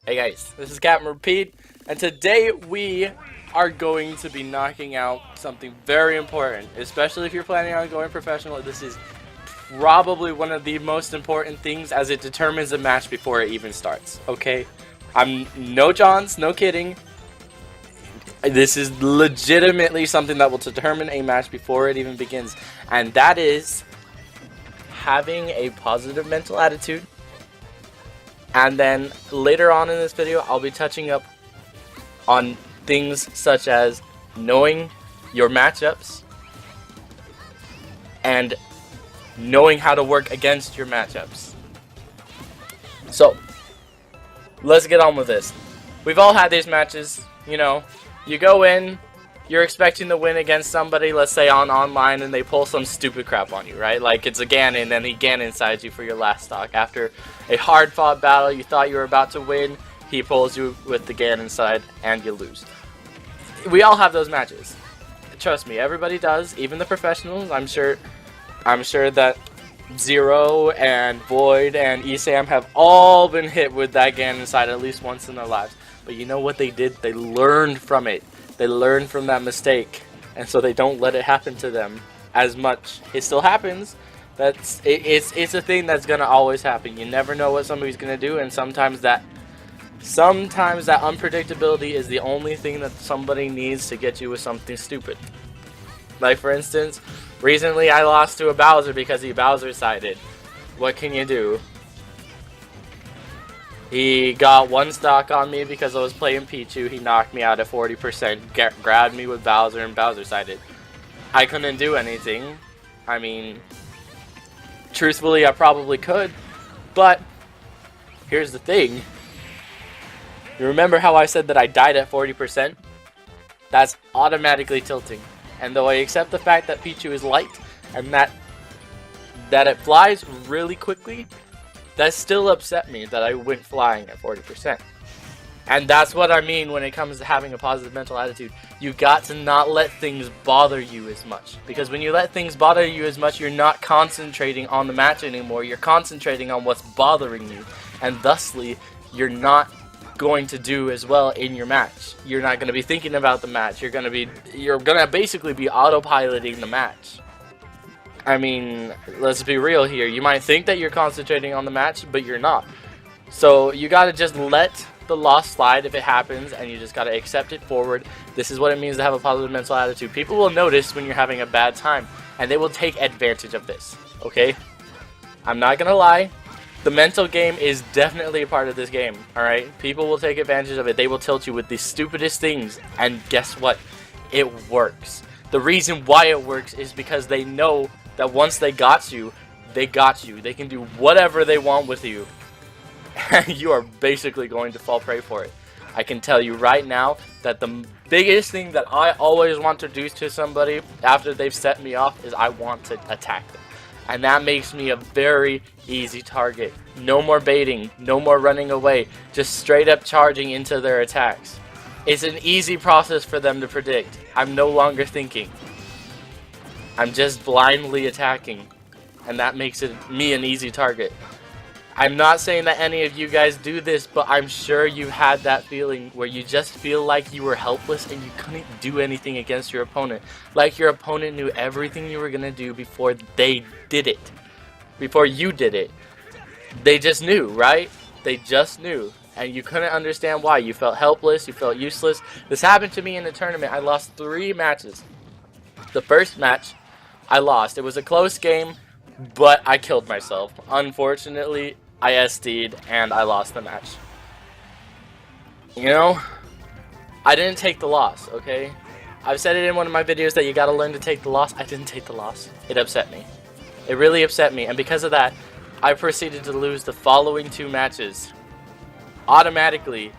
Hey guys, this is Captain Repeat, and today we are going to be knocking out something very important, especially if you're planning on going professional. This is probably one of the most important things as it determines the match before it even starts, okay? I'm no Johns, no kidding. This is legitimately something that will determine a match before it even begins, and that is having a positive mental attitude. And then later on in this video, I'll be touching up on things such as knowing your matchups and knowing how to work against your matchups. So, let's get on with this. We've all had these matches, you know, you go in, you're expecting to win against somebody, let's say on online, and they pull some stupid crap on you, right? Like it's a Ganon, and then he Ganon-sides you for your last stock. After a hard-fought battle, you thought you were about to win, he pulls you with the Ganon side, and you lose. We all have those matches. Trust me, everybody does, even the professionals. I'm sure that Zero and Void and Esam have all been hit with that Ganon side at least once in their lives. But you know what they did? They learned from it. They learn from that mistake, and so they don't let it happen to them as much. It still happens. It's a thing that's gonna always happen. You never know what somebody's gonna do, and sometimes that unpredictability is the only thing that somebody needs to get you with something stupid. Like for instance, recently I lost to a Bowser because he Bowser-sided. What can you do? He got one stock on me because I was playing Pichu. He knocked me out at 40%, grabbed me with Bowser, and Bowser-sided. I couldn't do anything. I mean, truthfully, I probably could. But, here's the thing. You remember how I said that I died at 40%? That's automatically tilting. And though I accept the fact that Pichu is light, and that it flies really quickly, that still upset me that I went flying at 40%. And that's what I mean when it comes to having a positive mental attitude. You got to not let things bother you as much. Because when you let things bother you as much, you're not concentrating on the match anymore. You're concentrating on what's bothering you. And thusly, you're not going to do as well in your match. You're not going to be thinking about the match. You're going to basically be autopiloting the match. I mean, let's be real here. You might think that you're concentrating on the match, but you're not. So you gotta just let the loss slide if it happens, and you just gotta accept it forward. This is what it means to have a positive mental attitude. People will notice when you're having a bad time, and they will take advantage of this, okay? I'm not gonna lie. The mental game is definitely a part of this game, alright? People will take advantage of it. They will tilt you with the stupidest things, and guess what? It works. The reason why it works is because they know that once they got you, they got you. They can do whatever they want with you. And you are basically going to fall prey for it. I can tell you right now that the biggest thing that I always want to do to somebody after they've set me off is I want to attack them. And that makes me a very easy target. No more baiting, no more running away, just straight up charging into their attacks. It's an easy process for them to predict. I'm no longer thinking. I'm just blindly attacking, and that makes me an easy target. I'm not saying that any of you guys do this, but I'm sure you had that feeling where you just feel like you were helpless and you couldn't do anything against your opponent. Like your opponent knew everything you were going to do before they did it. Before you did it. They just knew, right? They just knew. And you couldn't understand why. You felt helpless, you felt useless. This happened to me in the tournament. I lost 3 matches. The first match, I lost. It was a close game, but I killed myself. Unfortunately, I SD'd and I lost the match. You know, I didn't take the loss, okay? I've said it in one of my videos that you gotta learn to take the loss. I didn't take the loss. It upset me. It really upset me, and because of that, I proceeded to lose the following 2 matches. Automatically.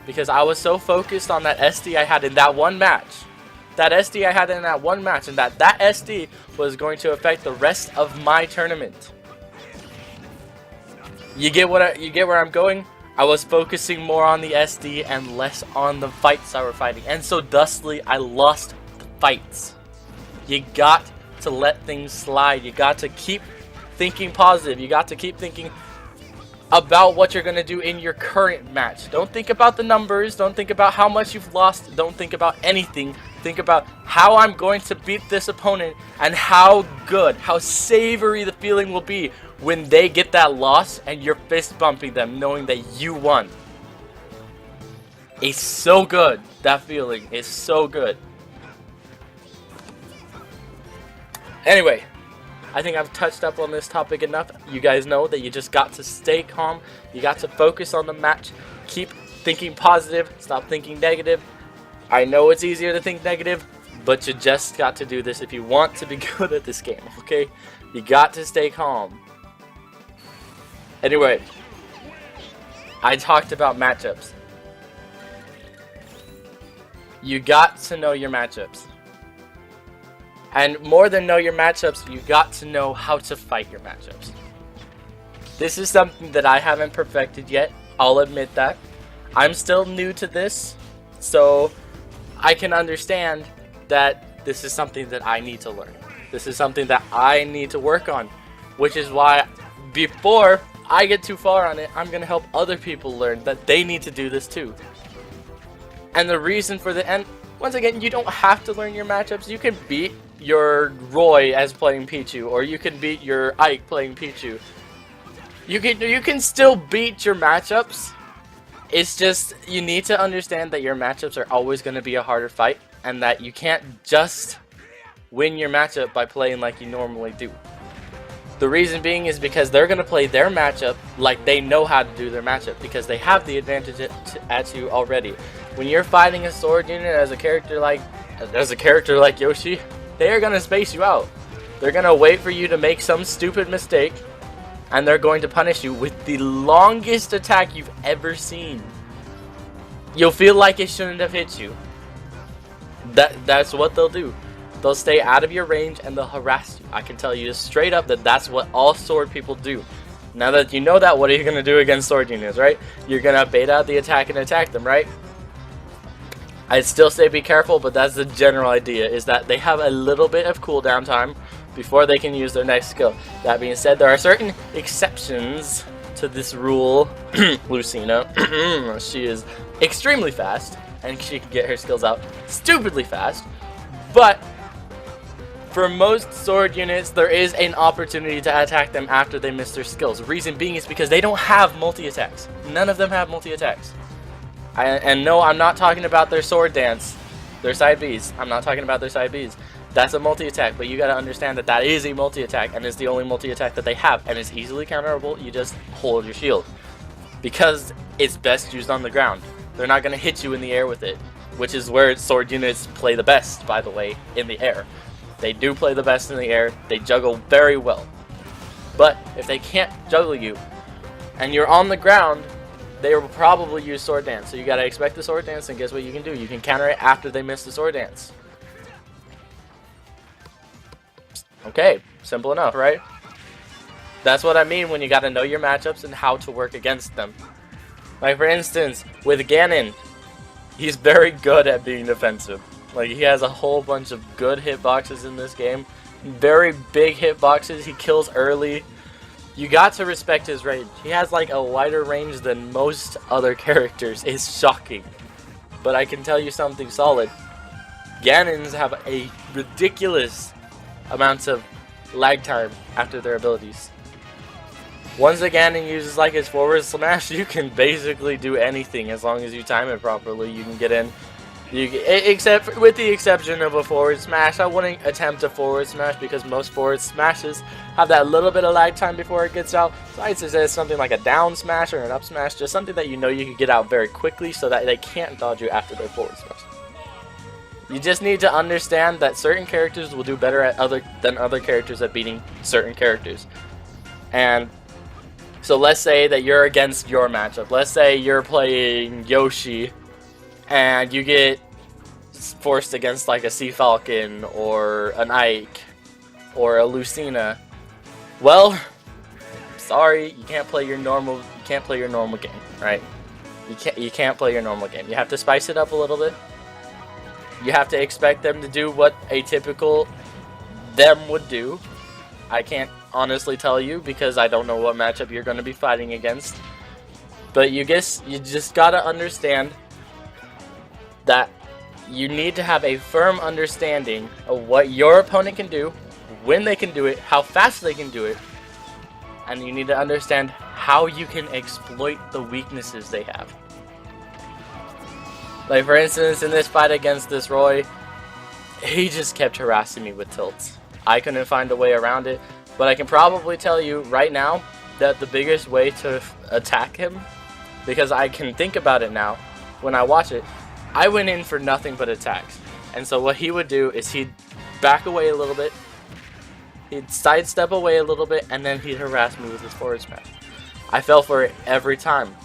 Because I was so focused on that SD I had in that one match. That SD I had in that one match, and that SD was going to affect the rest of my tournament. You get where I'm going? I was focusing more on the SD and less on the fights I were fighting, and so thusly I lost the fights. You got to let things slide. You got to keep thinking positive. You got to keep thinking, about what you're going to do in your current match. Don't think about the numbers. Don't think about how much you've lost. Don't think about anything. Think about how I'm going to beat this opponent and how good, how savory the feeling will be when they get that loss and you're fist bumping them knowing that you won. It's so good. That feeling is so good. Anyway, I think I've touched up on this topic enough. You guys know that you just got to stay calm. You got to focus on the match. Keep thinking positive. Stop thinking negative. I know it's easier to think negative, but you just got to do this if you want to be good at this game, okay? You got to stay calm. Anyway, I talked about matchups. You got to know your matchups. And more than know your matchups, you got to know how to fight your matchups. This is something that I haven't perfected yet. I'll admit that. I'm still new to this, so I can understand that this is something that I need to learn. This is something that I need to work on, which is why before I get too far on it, I'm going to help other people learn that they need to do this too. And the reason for the end, once again, you don't have to learn your matchups. You can beat your Roy as playing Pichu, or you can beat your Ike playing Pichu. You can still beat your matchups. It's just you need to understand that your matchups are always going to be a harder fight, and that you can't just win your matchup by playing like you normally do. The reason being is because they're going to play their matchup like they know how to do their matchup, because they have the advantage at you already. When you're fighting a sword unit as a character like Yoshi, they are going to space you out. They're going to wait for you to make some stupid mistake, and they're going to punish you with the longest attack you've ever seen. You'll feel like it shouldn't have hit you. That's what they'll do. They'll stay out of your range and they'll harass you. I can tell you straight up that that's what all sword people do. Now that you know that, what are you going to do against sword units, right? You're going to bait out the attack and attack them, right? I'd still say be careful, but that's the general idea, is that they have a little bit of cooldown time before they can use their next skill. That being said, there are certain exceptions to this rule. Lucina, she is extremely fast, and she can get her skills out stupidly fast, but for most sword units, there is an opportunity to attack them after they miss their skills. The reason being is because they don't have multi-attacks. None of them have multi-attacks. And no, I'm not talking about their sword dance, their side Bs. I'm not talking about their side Bs. That's a multi-attack, but you gotta understand that that is a multi-attack, and it's the only multi-attack that they have, and it's easily counterable. You just hold your shield, because it's best used on the ground. They're not gonna hit you in the air with it, which is where sword units play the best, by the way, in the air. They do play the best in the air. They juggle very well. But if they can't juggle you, and you're on the ground, they will probably use sword dance. So you gotta expect the sword dance, and guess what you can do? You can counter it after they miss the sword dance. Okay, simple enough, right? That's what I mean when you gotta know your matchups and how to work against them. Like for instance, with Ganon, he's very good at being defensive. Like he has a whole bunch of good hitboxes in this game. Very big hitboxes, he kills early. You got to respect his range. He has like a wider range than most other characters. It's shocking. But I can tell you something solid. Ganons have a ridiculous amounts of lag time after their abilities. Once a Ganon uses like his forward smash, you can basically do anything as long as you time it properly. You can get in. Except with the exception of a forward smash, I wouldn't attempt a forward smash because most forward smashes have that little bit of lag time before it gets out. So I'd suggest something like a down smash or an up smash, just something that you know you can get out very quickly so that they can't dodge you after their forward smash. You just need to understand that certain characters will do better than other characters at beating certain characters. And so let's say that you're against your matchup. Let's say you're playing Yoshi and you get forced against like a Sea Falcon or an Ike or a Lucina. Well, sorry, you can't play your normal game, right? You can't play your normal game. You have to spice it up a little bit. You have to expect them to do what a typical them would do. I can't honestly tell you because I don't know what matchup you're going to be fighting against. But you just got to understand that you need to have a firm understanding of what your opponent can do, when they can do it, how fast they can do it, and you need to understand how you can exploit the weaknesses they have. Like for instance, in this fight against this Roy, he just kept harassing me with tilts. I couldn't find a way around it, but I can probably tell you right now that the biggest way to attack him, because I can think about it now when I watch it, I went in for nothing but attacks. And so what he would do is he'd back away a little bit, he'd sidestep away a little bit, and then he'd harass me with his forward smash. I fell for it every time.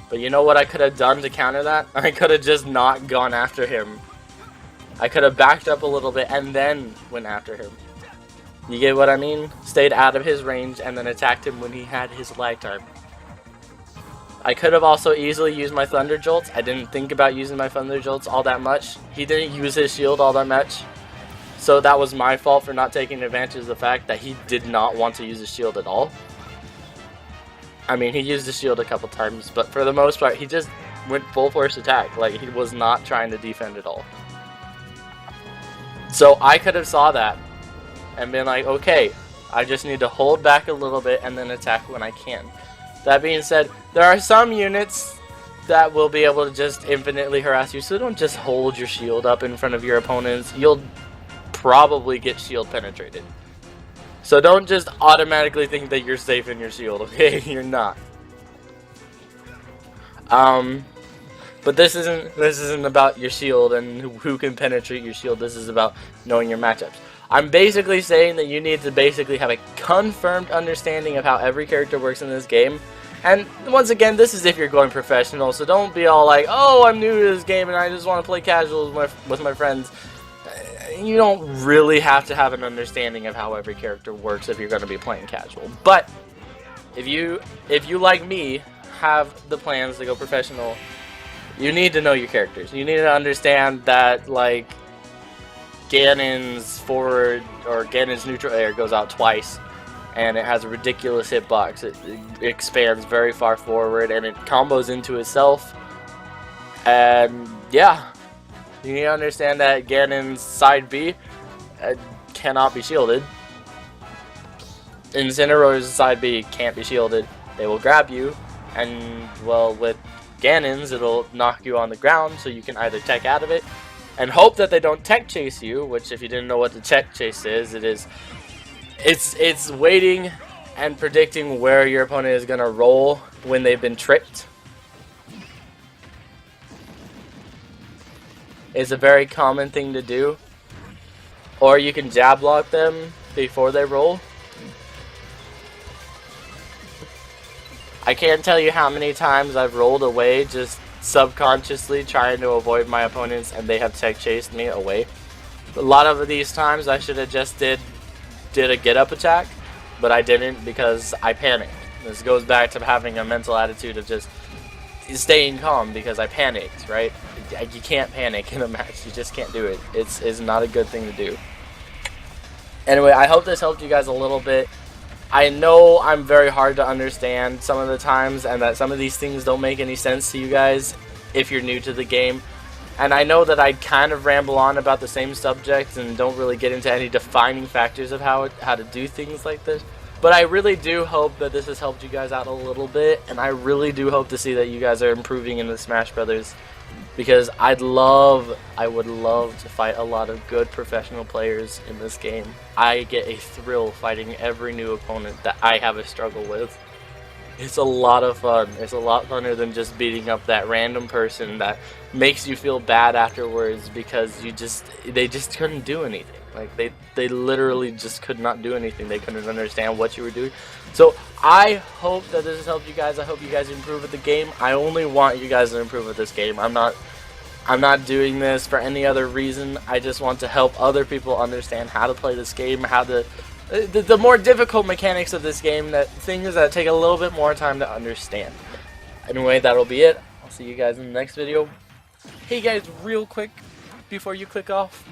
But you know what I could have done to counter that? I could have just not gone after him. I could have backed up a little bit and then went after him. You get what I mean? Stayed out of his range and then attacked him when he had his lag time. I could have also easily used my Thunder Jolts. I didn't think about using my Thunder Jolts all that much. He didn't use his shield all that much. So that was my fault for not taking advantage of the fact that he did not want to use his shield at all. I mean, he used his shield a couple times, but for the most part, he just went full force attack. Like, he was not trying to defend at all. So I could have saw that and been like, okay, I just need to hold back a little bit and then attack when I can. That being said, there are some units that will be able to just infinitely harass you, so don't just hold your shield up in front of your opponents. You'll probably get shield penetrated. So don't just automatically think that you're safe in your shield, okay? You're not. But this isn't about your shield and who can penetrate your shield. This is about knowing your matchups. I'm basically saying that you need to basically have a confirmed understanding of how every character works in this game. And once again, this is if you're going professional, so don't be all like, oh, I'm new to this game and I just want to play casual with my friends. You don't really have to have an understanding of how every character works if you're going to be playing casual. But if you like me have the plans to go professional, you need to know your characters. You need to understand that like Ganon's forward or Ganon's neutral air goes out twice, and it has a ridiculous hitbox. It expands very far forward and it combos into itself. And yeah. You need to understand that Ganon's side B cannot be shielded. Incineroar's side B can't be shielded. They will grab you, and well, with Ganon's, it'll knock you on the ground, so you can either tech out of it and hope that they don't tech chase you. Which, if you didn't know what the tech chase is, it's waiting and predicting where your opponent is gonna roll when they've been tricked. Is a very common thing to do. Or you can jab block them before they roll. I can't tell you how many times I've rolled away just subconsciously trying to avoid my opponents and they have tech chased me away. A lot of these times I should have just did a get up attack, but I didn't because I panicked. This goes back to having a mental attitude of just staying calm because I panicked, right? You can't panic in a match. You just can't do it. It's not a good thing to do. Anyway, I hope this helped you guys a little bit. I know I'm very hard to understand some of the times, and that some of these things don't make any sense to you guys if you're new to the game. And I know that I kind of ramble on about the same subject and don't really get into any defining factors of how to do things like this. But I really do hope that this has helped you guys out a little bit, and I really do hope to see that you guys are improving in the Smash Brothers, because I would love to fight a lot of good professional players in this game. I get a thrill fighting every new opponent that I have a struggle with. It's a lot of fun. It's a lot funner than just beating up that random person that makes you feel bad afterwards because they just couldn't do anything. Like they literally just could not do anything. They couldn't understand what you were doing. So I hope that this has helped you guys. I hope you guys improve at the game. I only want you guys to improve at this game. I'm not doing this for any other reason. I just want to help other people understand how to play this game, how to the more difficult mechanics of this game, that things that take a little bit more time to understand. Anyway, that'll be it. I'll see you guys in the next video. Hey guys, real quick before you click off,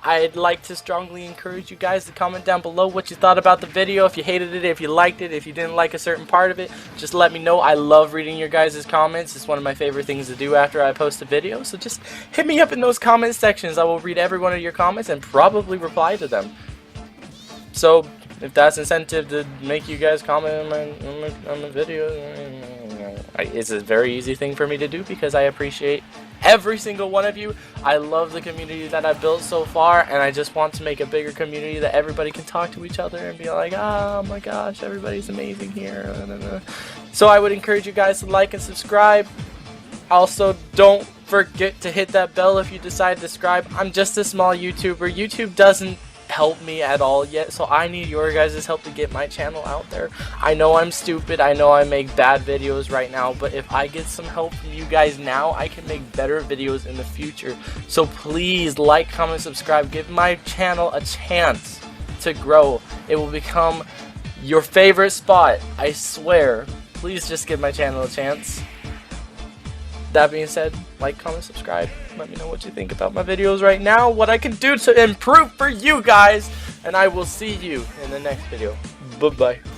I'd like to strongly encourage you guys to comment down below what you thought about the video. If you hated it, if you liked it, if you didn't like a certain part of it, just let me know. I love reading your guys' comments. It's one of my favorite things to do after I post a video. So just hit me up in those comment sections. I will read every one of your comments and probably reply to them. So if that's incentive to make you guys comment on the video, it's a very easy thing for me to do because I appreciate every single one of you. I love the community that I've built so far, and I just want to make a bigger community that everybody can talk to each other and be like, oh my gosh, everybody's amazing here. So I would encourage you guys to like and subscribe. Also, don't forget to hit that bell if you decide to subscribe. I'm just a small YouTuber. YouTube doesn't help me at all yet, so I need your guys' help to get my channel out there. I know I'm stupid, I know I make bad videos right now, but if I get some help from you guys now, I can make better videos in the future. So please like, comment, subscribe, give my channel a chance to grow. It will become your favorite spot, I swear. Please just give my channel a chance. That being said, like, comment, subscribe. Let me know what you think about my videos right now, what I can do to improve for you guys, and I will see you in the next video. Bye-bye.